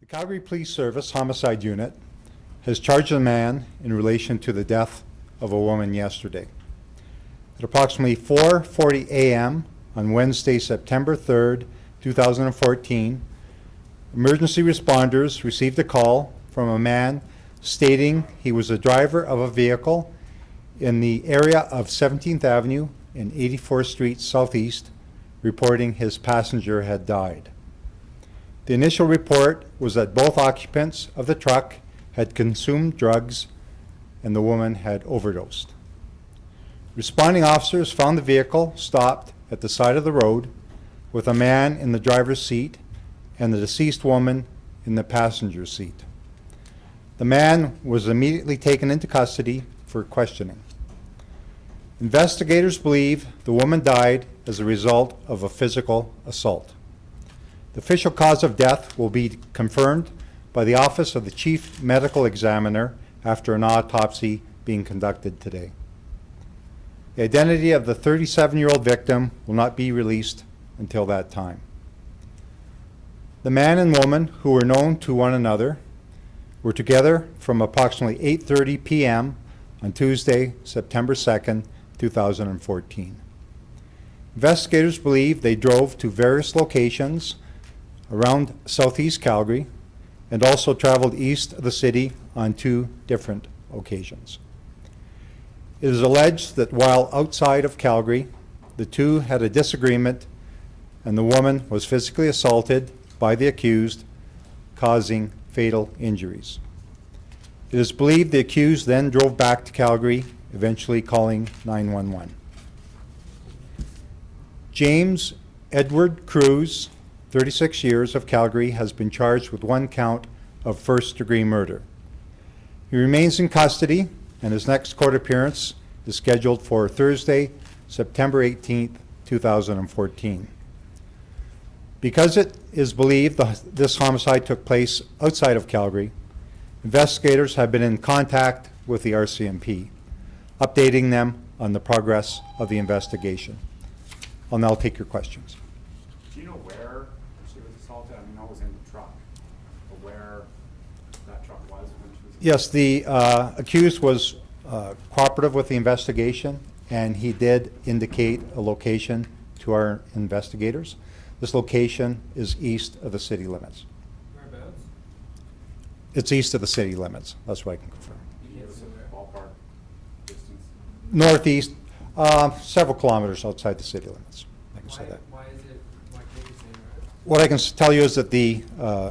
The Calgary Police Service Homicide Unit has charged a man in relation to the death of a woman yesterday. At approximately 4:40 a.m. on Wednesday, September 3rd, 2014, emergency responders received a call from a man stating he was a driver of a vehicle in the area of 17th Avenue and 84th Street Southeast, reporting his passenger had died. The initial report was that both occupants of the truck had consumed drugs and the woman had overdosed. Responding officers found the vehicle stopped at the side of the road with a man in the driver's seat and the deceased woman in the passenger seat. The man was immediately taken into custody for questioning. Investigators believe the woman died as a result of a physical assault. The official cause of death will be confirmed by the Office of the Chief Medical Examiner after an autopsy being conducted today. The identity of the 37-year-old victim will not be released until that time. The man and woman, who were known to one another, were together from approximately 8:30 p.m. on Tuesday, September 2nd, 2014. Investigators believe they drove to various locations around southeast Calgary and also traveled east of the city on two different occasions. It is alleged that while outside of Calgary, the two had a disagreement and the woman was physically assaulted by the accused, causing fatal injuries. It is believed the accused then drove back to Calgary, eventually calling 911. James Edward Cruz, 36 years, of Calgary, has been charged with one count of first-degree murder. He remains in custody, and his next court appearance is scheduled for Thursday, September 18th, 2014. Because it is believed this homicide took place outside of Calgary, investigators have been in contact with the RCMP, updating them on the progress of the investigation. I'll now take your questions. Do you know where she was assaulted? I mean, I was in the truck, but where that truck was when she was assaulted? Yes, the accused was cooperative with the investigation, and he did indicate a location to our investigators. This location is east of the city limits. Whereabouts? It's east of the city limits. That's what I can confirm. Give us a ballpark distance. Northeast, several kilometers outside the city limits. I can say that. Why can't you say that? What I can tell you is that the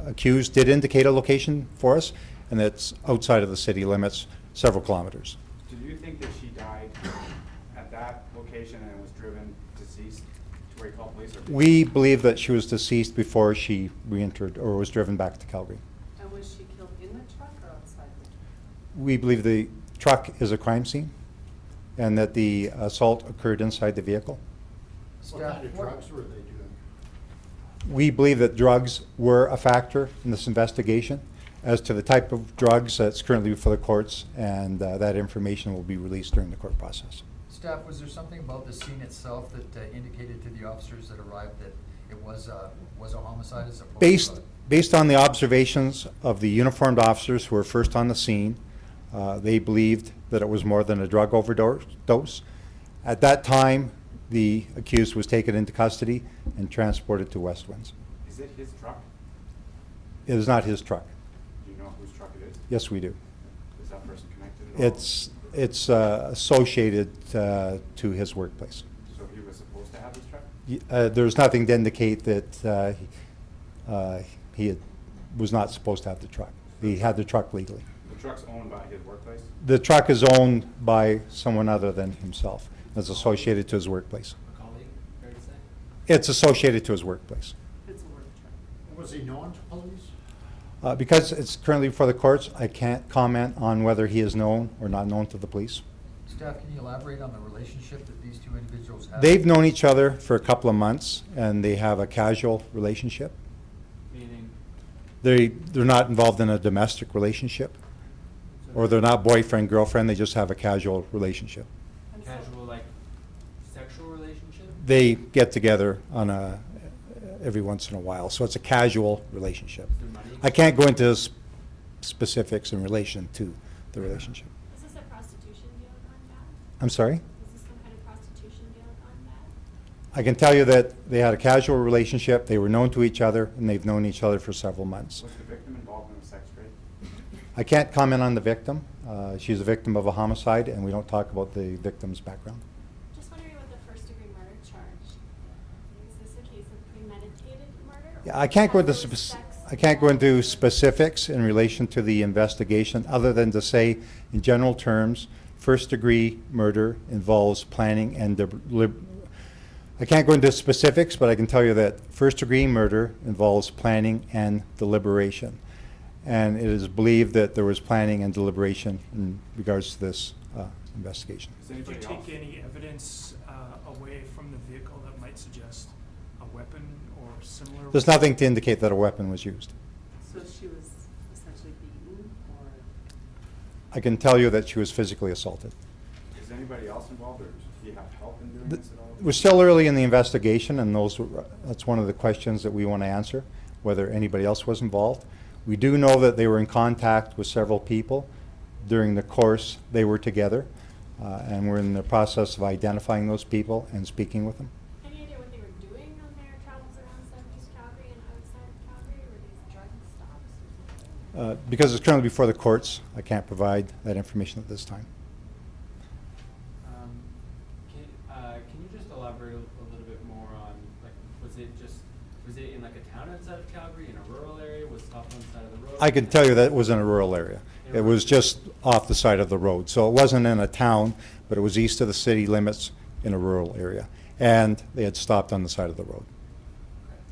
accused did indicate a location for us, and it's outside of the city limits, several kilometers. Do you think that she died at that location and was driven deceased to where you called police? Or We believe that she was deceased before she re-entered or was driven back to Calgary. And was she killed in the truck or outside the truck? We believe the truck is a crime scene and that the assault occurred inside the vehicle. What kind of drugs were they doing? We believe that drugs were a factor in this investigation. As to the type of drugs, that's currently before the courts, and that information will be released during the court process. Staff, was there something about the scene itself that indicated to the officers that arrived that it was a homicide as opposed to Based on the observations of the uniformed officers who were first on the scene, they believed that it was more than a drug overdose. At that time, the accused was taken into custody and transported to West Winds. is it his truck? It is not his truck. Do you know whose truck it is? Yes, we do. Is that person connected at all? It's associated to his workplace. So he was supposed to have his truck? There's nothing to indicate that he was not supposed to have the truck. He had the truck legally. The truck's owned by his workplace? The truck is owned by someone other than himself. It's associated to his workplace. A colleague, fair to say? It's associated to his workplace. It's a work truck. Was he known to police? Because it's currently before the courts, I can't comment on whether he is known or not known to the police. Staff, can you elaborate on the relationship that these two individuals have? They've known each other for a couple of months, and they have a casual relationship. Meaning, They're not involved in a domestic relationship, or they're not boyfriend, girlfriend, they just have a casual relationship. casual, like, sexual relationship? They get together on a every once in a while. So it's a casual relationship. Is there money? I can't go into specifics in relation to the relationship. Is this a prostitution deal gone bad? I'm sorry? Is this some kind of prostitution deal gone bad? I can tell you that they had a casual relationship, they were known to each other, and they've known each other for several months. Was the victim involved in a sex trade? I can't comment on the victim. She's a victim of a homicide, and we don't talk about the victim's background. Just wondering what the first degree murder charge. Is this a case of premeditated murder? Yeah, I can't go into Casual sex? I can't go into specifics in relation to the investigation, other than to say, in general terms, first-degree murder involves planning and I can't go into specifics, but I can tell you that first-degree murder involves planning and deliberation. And it is believed that there was planning and deliberation in regards to this investigation. Is Did you anybody else? take any evidence away from the vehicle that might suggest a weapon or similar? There's nothing to indicate that a weapon was used. So she was essentially beaten, or? I can tell you that she was physically assaulted. Is anybody else involved, or do you have help in doing this at all? We're still early in the investigation, and that's one of the questions that we want to answer, whether anybody else was involved. We do know that they were in contact with several people during the course they were together, and we're in the process of identifying those people and speaking with them. Any idea what they were doing on their travels around Southeast Calgary and outside of Calgary? Were these drug stops or something? Because it's currently before the courts, I can't provide that information at this time. Can you just elaborate a little bit more on, like, was it in like a town outside of Calgary, in a rural area, was stopped on the side of the road? I can tell you that it was in a rural area. It was just off the side of the road. So it wasn't in a town, but it was east of the city limits in a rural area. And they had stopped on the side of the road.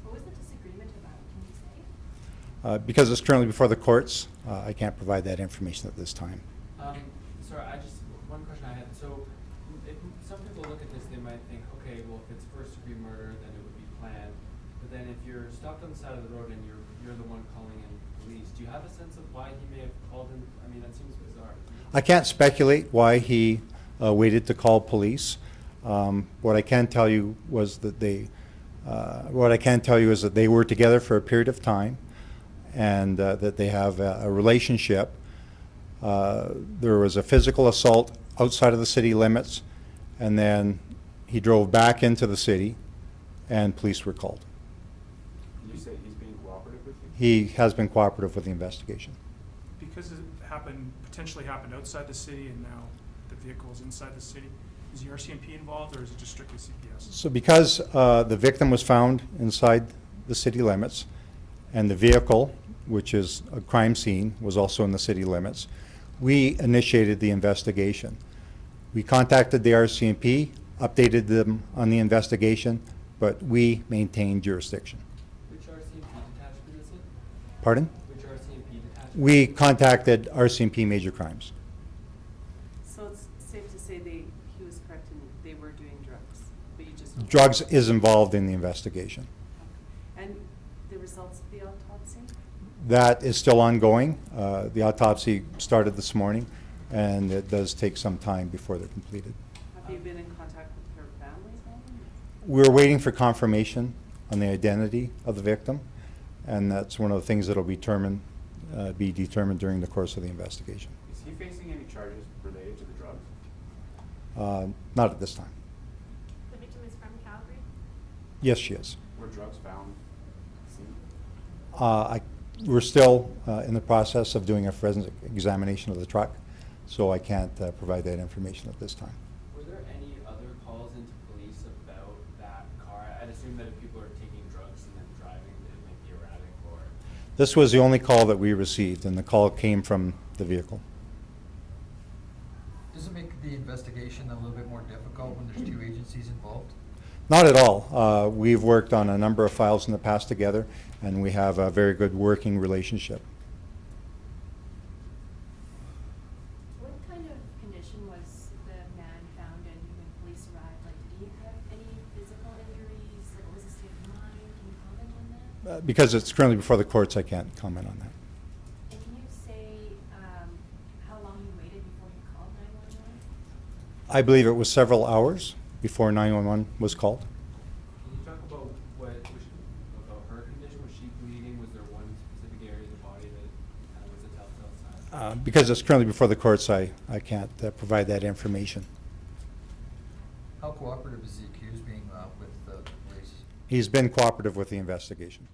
What was the disagreement about? Can you say? Because it's currently before the courts, I can't provide that information at this time. Sorry, one question I had. So, if some people look at this, they might think, okay, well, if it's first degree murder, then it would be planned. But then if you're stopped on the side of the road and you're the one calling in police, do you have a sense of why he may have called in? I mean, that seems bizarre. I can't speculate why he waited to call police. What I can tell you was that they were together for a period of time, and that they have a relationship. There was a physical assault outside of the city limits, and then he drove back into the city, and police were called. You say he's being cooperative with you? He has been cooperative with the investigation. Because it potentially happened outside the city and now the vehicle is inside the city, is the RCMP involved or is it just strictly CPS? So because the victim was found inside the city limits, and the vehicle, which is a crime scene, was also in the city limits, we initiated the investigation. We contacted the RCMP, updated them on the investigation, but we maintained jurisdiction. Which RCMP detachment is it? Pardon? Which RCMP detachment? We contacted RCMP Major Crimes. So it's safe to say he was correct and they were doing drugs, but you just. Drugs is involved in the investigation. And the results of the autopsy? That is still ongoing. The autopsy started this morning, and it does take some time before they're completed. Have you been in contact with her family then? We're waiting for confirmation on the identity of the victim, and that's one of the things that will be determined during the course of the investigation. Is he facing any charges related to the drugs? Not at this time. The victim is from Calgary? Yes, she is. Were drugs found at the scene? We're still in the process of doing a forensic examination of the truck, so I can't provide that information at this time. Were there any other calls into police about that car? I'd assume that if people are taking drugs and then driving, it might be erratic or... This was the only call that we received, and the call came from the vehicle. Does it make the investigation a little bit more difficult when there's two agencies involved? Not at all. We've worked on a number of files in the past together, and we have a very good working relationship. What kind of condition was the man found in when police arrived? Like, did he have any physical injuries? Like, what was his state of mind? Can you comment on that? Because it's currently before the courts, I can't comment on that. And can you say how long you waited before you called 911? I believe it was several hours before 911 was called. Can you talk about what... Was she bleeding? Was there one specific area of the body that was a telltale sign? Because it's currently before the courts, I can't provide that information. How cooperative is the accused being with the police? He's been cooperative with the investigation.